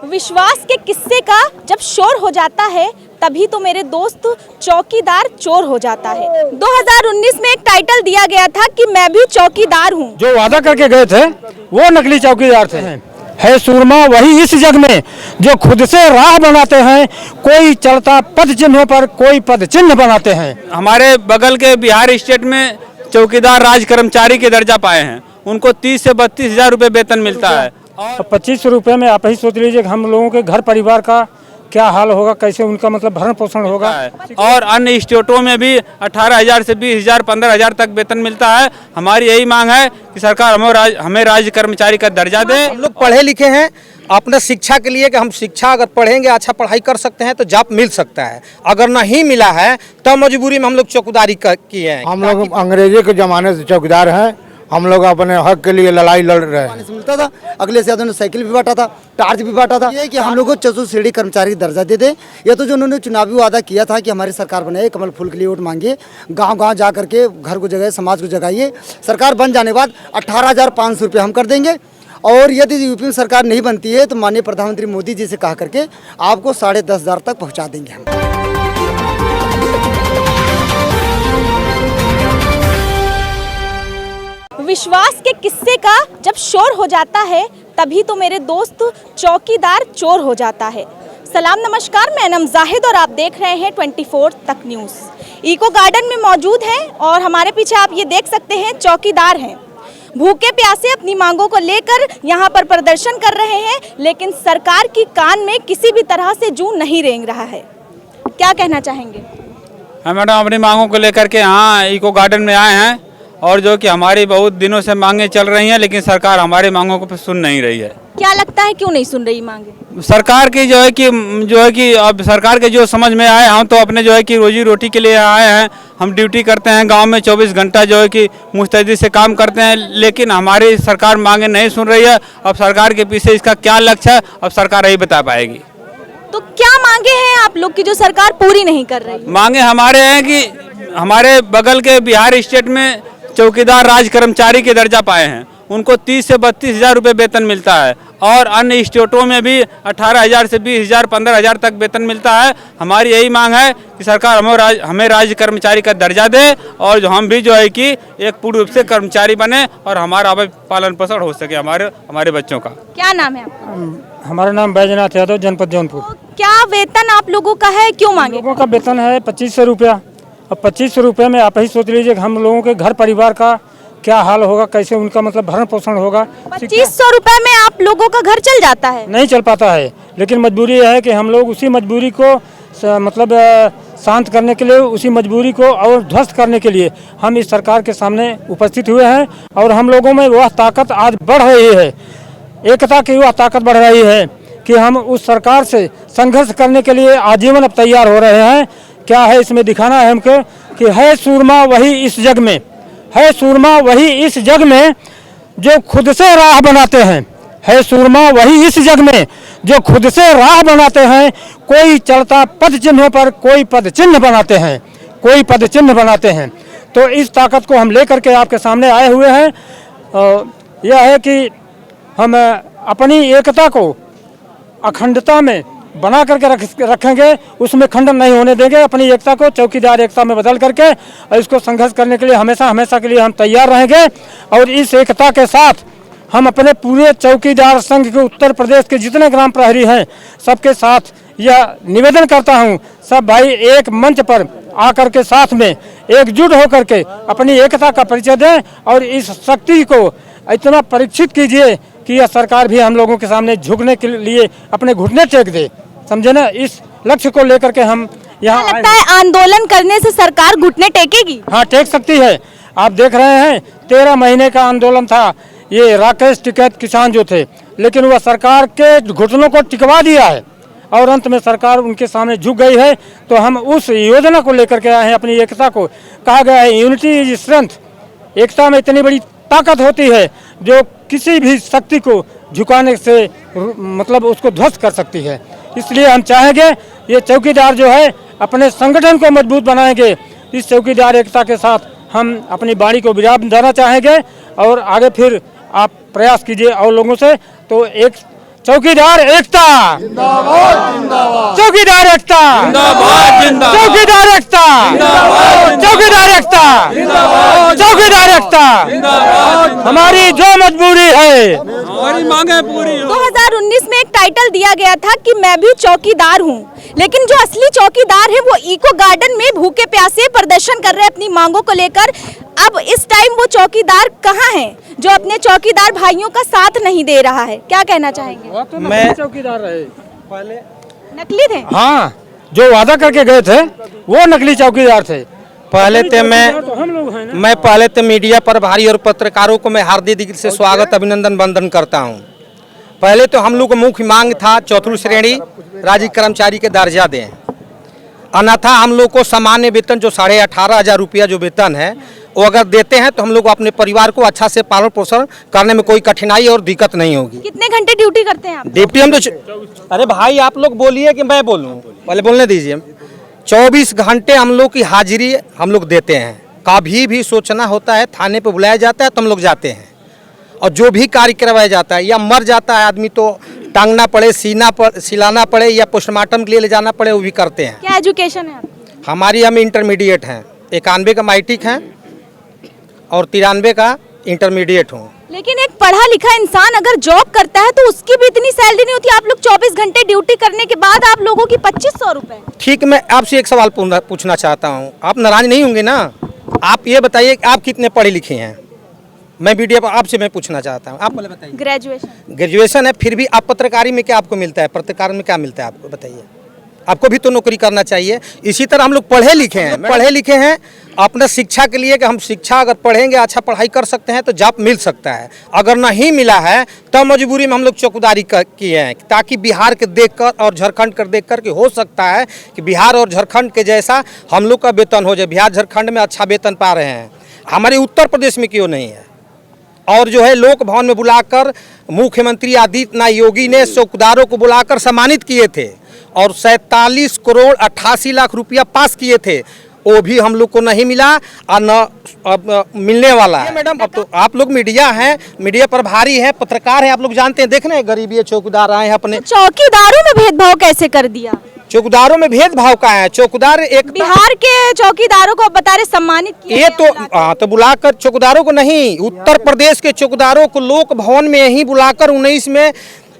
विश्वास के किस्से का जब शोर हो जाता है तभी तो मेरे दोस्त चौकीदार चोर हो जाता है। 2019 में एक टाइटल दिया गया था कि मैं भी चौकीदार हूँ। जो वादा करके गए थे वो नकली चौकीदार थे। है सूरमा वही इस जग में जो खुद से राह बनाते हैं, कोई चलता पद चिन्हों पर कोई पद चिन्ह बनाते हैं। हमारे बगल के बिहार स्टेट में चौकीदार राज कर्मचारी के दर्जा पाए हैं, उनको 30 से 32 हजार रुपये वेतन मिलता है। और 25 रुपये में आप ही सोच लीजिए हम लोगों के घर परिवार का क्या हाल होगा, कैसे उनका मतलब भरण पोषण होगा। और अन्य स्टेटों में भी 18,000 से 20,000 15,000 तक वेतन मिलता है। हमारी यही मांग है कि सरकार हमें राज्य कर्मचारी का दर्जा दे। हम लोग पढ़े लिखे हैं अपने शिक्षा के लिए कि हम शिक्षा अगर पढ़ेंगे अच्छा पढ़ाई कर सकते हैं तो जॉब मिल सकता है। अगर नहीं मिला है तो मजबूरी में हम लोग चौकीदारी किए हैं। हम लोग अंग्रेजी के ज़माने से चौकीदार हैं। हम लोग अपने हक के लिए लड़ाई लड़ रहे हैं। मिलता था, अगले से उन्होंने साइकिल भी बांटा था, टार्च भी बांटा था। ये कि हम लोग को चतुर्श्रेणी कर्मचारी दर्जा दे दे। ये तो जो उन्होंने चुनावी वादा किया था कि हमारी सरकार बनाए, कमल फूल के लिए वोट मांगिए, गांव-गांव जा करके घर को जगाइए, समाज को जगाइए। सरकार बन जाने के बाद 18,500 रुपये हम कर देंगे और यदि यूपी में सरकार नहीं बनती है तो माननीय प्रधानमंत्री मोदी जी से कहा करके आपको 10,500 तक पहुँचा देंगे हम। विश्वास के किस्से का जब शोर हो जाता है तभी तो मेरे दोस्त चौकीदार चोर हो जाता है। सलाम नमस्कार, मैं नम जाहिद और आप देख रहे हैं 24 तक न्यूज़। इको गार्डन में मौजूद हैं और हमारे पीछे आप ये देख सकते हैं चौकीदार हैं। भूखे प्यासे अपनी मांगों को लेकर यहाँ पर प्रदर्शन कर रहे हैं, लेकिन सरकार की कान में किसी भी तरह से जूं नहीं रेंग रहा है। क्या कहना चाहेंगे? हम मैडम अपनी मांगों को लेकर के यहाँ इको गार्डन में आए हैं और जो कि हमारी बहुत दिनों से मांगे चल रही हैं, लेकिन सरकार हमारी मांगों को सुन नहीं रही है। क्या लगता है क्यों नहीं सुन रही मांगे? सरकार की जो है कि अब सरकार के जो समझ में आए, हम तो अपने जो है कि रोजी रोटी के लिए आए हैं। हम ड्यूटी करते हैं गांव में 24 घंटा जो है कि मुस्तैदी से काम करते हैं, लेकिन हमारी सरकार मांगे नहीं सुन रही है। अब सरकार के पीछे इसका क्या लक्ष्य है अब सरकार यही बता पाएगी। तो क्या मांगे हैं आप लोग की जो सरकार पूरी नहीं कर रही? मांगे हमारे हैं कि हमारे बगल के बिहार स्टेट में चौकीदार राज कर्मचारी के दर्जा पाए हैं, उनको 30 से 32 हजार रुपये वेतन मिलता है। और अन्य स्टेटों में भी 18,000 से 20,000 15,000 तक वेतन मिलता है। हमारी यही मांग है कि सरकार हमें राज्य कर्मचारी का दर्जा दे और जो हम भी जो है कि एक पूर्ण रूप से कर्मचारी बने और हमारा पालन पोषण हो सके हमारे बच्चों का। क्या नाम है आपका? हमारा नाम बैजनाथ यादव, जनपद जौनपुर। तो क्या वेतन आप लोगों का है, क्यों मांगे? लोगों का वेतन है 2500 रुपया। अब 2500 रुपये में आप ही सोच लीजिए हम लोगों के घर परिवार का क्या हाल होगा, कैसे उनका मतलब भरण पोषण होगा। 2500 रुपये में आप लोगों का घर चल जाता है? नहीं चल पाता है, लेकिन मजबूरी है कि हम लोग उसी मजबूरी को मतलब शांत करने के लिए, उसी मजबूरी को और ध्वस्त करने के लिए हम इस सरकार के सामने उपस्थित हुए हैं। और हम लोगों में वह ताकत आज बढ़ रही है, एकता की वह ताकत बढ़ रही है कि हम उस सरकार से संघर्ष करने के लिए आजीवन अब तैयार हो रहे हैं। क्या है इसमें दिखाना है हमको कि है सूरमा वही इस जग में, है सूरमा वही इस जग में जो खुद से राह बनाते हैं। है सूरमा वही इस जग में जो खुद से राह बनाते हैं, कोई चलता पद चिन्हों पर कोई पद चिन्ह बनाते हैं, कोई पद चिन्ह बनाते हैं। तो इस ताकत को हम लेकर के आपके सामने आए हुए हैं। यह है कि हम अपनी एकता को अखंडता में बना करके रखेंगे, उसमें खंडन नहीं होने देंगे। अपनी एकता को चौकीदार एकता में बदल करके और इसको संघर्ष करने के लिए हमेशा के लिए हम तैयार रहेंगे। और इस एकता के साथ हम अपने पूरे चौकीदार संघ के उत्तर प्रदेश के जितने ग्राम प्रहरी हैं सबके साथ यह निवेदन करता हूं, सब भाई एक मंच पर आकर के साथ में एकजुट होकर के अपनी एकता का परिचय दें और इस शक्ति को इतना परीक्षित कीजिए कि यह सरकार भी हम लोगों के सामने झुकने के लिए अपने घुटने टेक दे। समझे ना? इस लक्ष्य को लेकर के हम यहाँ लगता है आंदोलन करने से सरकार घुटने टेकेगी? हाँ, टेक सकती है। आप देख रहे हैं 13 महीने का आंदोलन था। ये राकेश टिकैत किसान जो थे, लेकिन वह सरकार के घुटनों को टिकवा दिया है और अंत में सरकार उनके सामने झुक गई है। तो हम उस योजना को लेकर के आए हैं, अपनी एकता को। कहा गया है यूनिटी इज स्ट्रेंथ, एकता में इतनी बड़ी ताकत होती है जो किसी भी शक्ति को झुकाने से मतलब उसको ध्वस्त कर सकती है। इसलिए हम चाहेंगे ये चौकीदार जो है अपने संगठन को मजबूत बनाएंगे। इस चौकीदार एकता के साथ हम अपनी बाणी को विराम देना चाहेंगे और आगे फिर आप प्रयास कीजिए और लोगों से। तो एक चौकीदार एकता, चौकीदार एकता, चौकीदार एकता, चौकीदार एकता, चौकीदार एकता। हमारी जो मजबूरी है, हमारी मांगे पूरी हो। 2019 में एक टाइटल दिया गया था कि मैं भी चौकीदार हूँ, लेकिन जो असली चौकीदार है वो इको गार्डन में भूखे प्यासे प्रदर्शन कर रहे हैं अपनी मांगों को लेकर। अब इस टाइम वो चौकीदार कहाँ हैं जो अपने चौकीदार भाइयों का साथ नहीं दे रहा है? क्या कहना चाहेंगे? मैं चौकीदार रहे पहले नकली थे। हाँ, जो वादा करके गए थे वो नकली चौकीदार थे। पहले तो हम लोग हैं ना। मैं पहले तो मीडिया प्रभारी और पत्रकारों को मैं हार्दिक दिल से स्वागत अभिनंदन वंदन करता हूं। पहले तो हम लोग को मुख्य मांग था चौथी श्रेणी राज्य कर्मचारी के दर्जा दें, अन्यथा हम लोग को सामान्य वेतन जो 18,500 रुपया जो वेतन है वो अगर देते हैं तो हम लोग अपने परिवार को अच्छा से पालन पोषण करने में कोई कठिनाई और दिक्कत नहीं होगी। कितने घंटे ड्यूटी करते हैं आप? डिप्टी हम तो अरे भाई आप लोग बोलिए कि मैं बोलूं, पहले बोलने दीजिए। 24 घंटे हम लोग की हाजिरी हम लोग देते हैं। कभी भी सोचना होता है थाने पे बुलाया जाता है तो हम लोग जाते हैं, और जो भी कार्य करवाया जाता है या मर जाता है आदमी तो टांगना पड़े, सिलाना पड़े या पोस्टमार्टम के लिए ले जाना पड़े वो भी करते हैं। क्या एजुकेशन है आपकी? हमारी हम इंटरमीडिएट हैं, 91 का मैट्रिक हैं और 93 का इंटरमीडिएट हूँ। लेकिन एक पढ़ा लिखा इंसान अगर जॉब करता है तो उसकी भी इतनी सैलरी नहीं होती। आप लोग 24 घंटे ड्यूटी करने के बाद आप लोगों की 2500 रुपए। ठीक, मैं आपसे एक सवाल पूछना चाहता हूँ, आप नाराज नहीं होंगे ना? आप ये बताइए कि आप कितने पढ़े लिखे हैं? मैं मीडिया पर आपसे मैं पूछना चाहता हूँ, आप पहले बताइए। ग्रेजुएशन। ग्रेजुएशन है, फिर भी आप पत्रकारी में क्या आपको मिलता है? पत्रकार में क्या मिलता है आपको बताइए? आपको भी तो नौकरी करना चाहिए। इसी तरह हम लोग पढ़े लिखे हैं अपना शिक्षा के लिए कि हम शिक्षा अगर पढ़ेंगे, अच्छा पढ़ाई कर सकते हैं तो जॉब मिल सकता है। अगर नहीं मिला है तो मजबूरी में हम लोग चौकीदारी किए हैं, ताकि बिहार के देखकर और झारखंड कर देखकर कि हो सकता है कि बिहार और झारखंड के जैसा हम लोग का वेतन हो जाए। बिहार झारखंड में अच्छा वेतन पा रहे हैं, हमारे उत्तर प्रदेश में क्यों नहीं है? और जो है लोक भवन में बुलाकर मुख्यमंत्री आदित्यनाथ योगी ने चौकीदारों को बुलाकर सम्मानित किए थे और 47 करोड़ 88 लाख रुपया पास किए थे, वो भी हम लोग को नहीं मिला और न अब मिलने वाला है। मैडम, अब तो आप लोग मीडिया हैं, मीडिया प्रभारी हैं, पत्रकार हैं, आप लोग जानते हैं, देख रहे हैं गरीबी है, चौकीदार आए हैं अपने। चौकीदारों में भेदभाव कैसे कर दिया? चौकीदारों में भेदभाव का है? चौकीदार एक बिहार के चौकीदारों को बता रहे सम्मानित किया ये गया तो हाँ, तो बुलाकर चौकीदारों को नहीं, उत्तर प्रदेश के चौकीदारों को लोक भवन में ही बुलाकर 19 में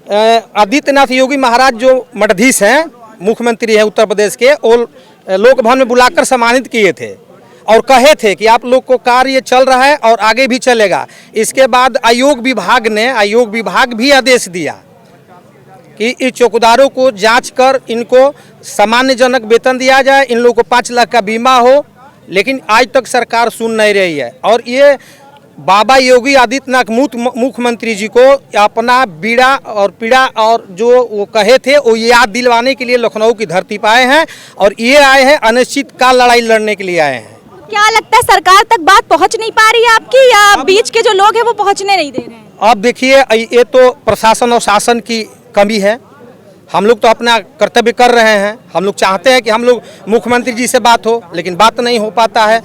आदित्यनाथ योगी महाराज जो मठाधीश हैं, मुख्यमंत्री हैं उत्तर प्रदेश के, और लोक भवन में बुलाकर सम्मानित किए थे और कहे थे कि आप लोग को कार्य चल रहा है और आगे भी चलेगा। इसके बाद आयोग विभाग भी आदेश दिया कि इस चौकीदारों को जांच कर इनको सामान्यजनक वेतन दिया जाए, इन लोगों को 5 लाख का बीमा हो, लेकिन आज तक सरकार सुन नहीं रही है। और ये बाबा योगी आदित्यनाथ मुख्यमंत्री जी को अपना पीड़ा और जो वो कहे थे वो याद दिलवाने के लिए लखनऊ की धरती पर आए हैं, और ये आए हैं अनिश्चितकाल लड़ाई लड़ने के लिए आए हैं। क्या लगता है सरकार तक बात पहुंच नहीं पा रही है आपकी, या बीच के जो लोग हैं वो पहुंचने नहीं दे रहे हैं? अब देखिए, ये तो प्रशासन और शासन की कमी है। हम लोग तो अपना कर्तव्य कर रहे हैं, हम लोग चाहते हैं कि हम लोग मुख्यमंत्री जी से बात हो, लेकिन बात नहीं हो पाता है।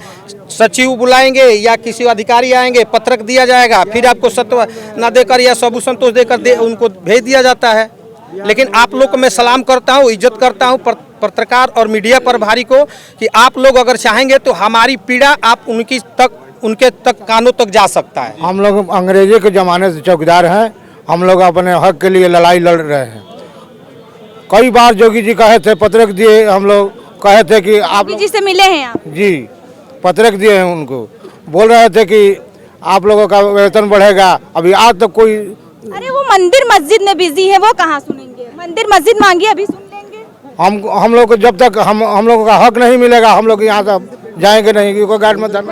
सचिव बुलाएंगे या किसी अधिकारी आएंगे, पत्रक दिया जाएगा, फिर आपको सत्व न देकर या सबूत संतोष देकर उनको भेज दिया जाता है। लेकिन आप लोग को मैं सलाम करता हूँ, इज्जत करता हूँ पत्रकार और मीडिया प्रभारी को, कि आप लोग अगर चाहेंगे तो हमारी पीड़ा आप उनके तक कानों तक जा सकता है। हम लोग अंग्रेजी के ज़माने से चौकीदार हैं, हम लोग अपने हक के लिए लड़ाई लड़ रहे हैं। कई बार जोगी जी कहे थे, पत्रक दिए, हम लोग कहे थे कि आप जी से मिले हैं आप? जी, पत्रक दिए हैं उनको, बोल रहे थे कि आप लोगों का वेतन बढ़ेगा। अभी आज तक कोई, अरे वो मंदिर मस्जिद में बिजी है, वो कहाँ सुनेंगे? मंदिर मस्जिद मांगिए, अभी सुन लेंगे। हम लोग को जब तक हम लोगों का हक नहीं मिलेगा, हम लोग यहाँ से जाएंगे नहीं, क्योंकि गार्ड में धरना।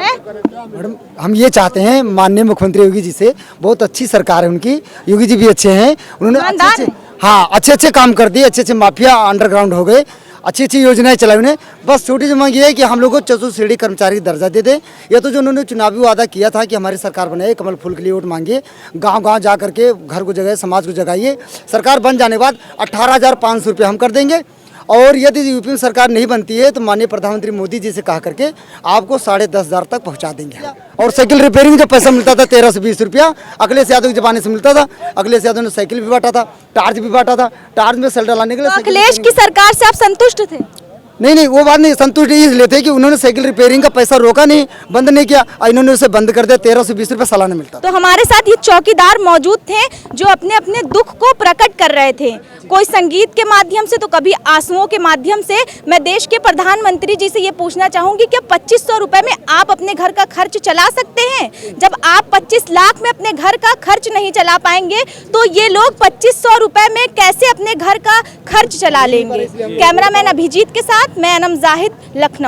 मैडम, हम ये चाहते हैं माननीय मुख्यमंत्री योगी जी से, बहुत अच्छी सरकार है उनकी, योगी जी भी अच्छे हैं, उन्होंने अच्छे काम कर दिए, अच्छे माफिया अंडरग्राउंड हो गए, अच्छी योजनाएं चलाई उन्हें। बस छोटी सी मांग ये है कि हम लोग को चतुर्थ श्रेणी कर्मचारी दर्जा दे दें। ये तो जो उन्होंने चुनावी वादा किया था कि हमारी सरकार बनाए, कमल फूल के लिए वोट मांगिए, गांव जा करके घर को जगाइए, समाज को जगाइए। सरकार बन जाने के बाद 18,500 रुपये हम कर देंगे, और यदि यूपी में सरकार नहीं बनती है तो माननीय प्रधानमंत्री मोदी जी से कहा करके आपको 10,500 तक पहुंचा देंगे। और साइकिल रिपेयरिंग जब पैसा मिलता था 13 से 20 रुपया अखिलेश यादव के जमाने से मिलता था। अखिलेश यादव ने साइकिल भी बांटा था, टार्च भी बांटा था। टार्च में सेल डलाने के लिए अखिलेश की सरकार से आप संतुष्ट थे? नहीं, वो बात नहीं, संतुष्ट इसलिए थे कि उन्होंने साइकिल रिपेयरिंग का पैसा रोका नहीं, बंद नहीं किया, इन्होंने उसे बंद कर दिया। 13 से 20 रुपये सालाना मिलता। तो हमारे साथ ये चौकीदार मौजूद थे जो अपने अपने दुख को प्रकट कर रहे थे, कोई संगीत के माध्यम से तो कभी आंसुओं के माध्यम से। मैं देश के प्रधानमंत्री जी से ये पूछना चाहूंगी कि 2500 रुपए में आप अपने घर का खर्च चला सकते हैं? जब आप 25 लाख में अपने घर का खर्च नहीं चला पाएंगे तो ये लोग 2500 रुपए में कैसे अपने घर का खर्च चला लेंगे? कैमरामैन अभिजीत के साथ मैं अनम जाहिद, लखनऊ।